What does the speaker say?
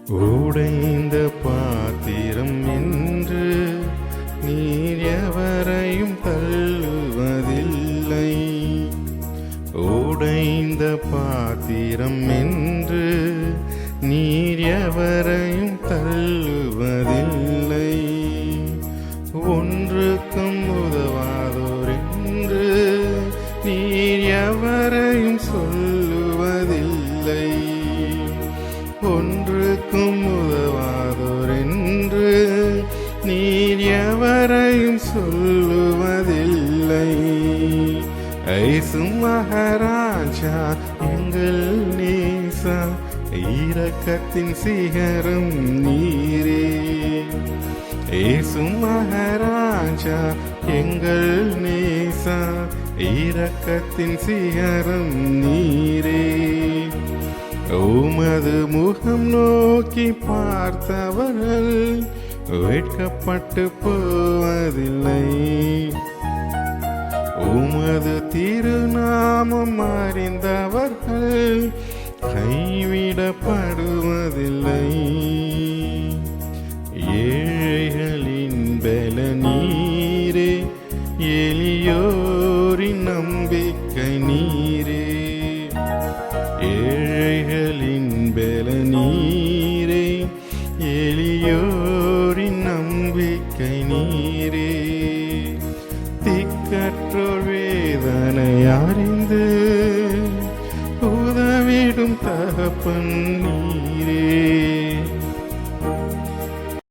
உடைந்த பாத்திரம் என்று நீர் எவரையும் தள்ளுவதில்லை. உடைந்த பாத்திரம் என்று நீர் எவரையும் தள்ளுவதில்லை. ஒன்றுக்கும் உதவாதோர் என்று நீர் எவரையும் சொல்லுவதில்லை. ஒன்றுக்கும் உதவாதோர் என்று நீர் எவரையும் சொல்லுவதில்லை. ஐசு மகாராஜா எங்கள் நேசா, இரக்கத்தின் சிகரம் நீரே. ஏசு மகாராஜா எங்கள் நேசா, இரக்கத்தின் சிகரம் நீரே. உமது முகம் நோக்கி பார்த்தவர்கள் வெட்கப்பட்டு போவதில்லை. உமது திருநாமம் அறிந்தவர்கள் கைவிடப்படுவதில்லை. ஏழைகளின் பல நீரே, எளியோரின் நம்பிக்கை நீரே. ஏழைகளின் பல நீரே, எளியோரின் நம்பிக்கை நீரே. திக்கற்றோர் வேதனை அறிந்து உதவிடும் தகப்பன் நீ.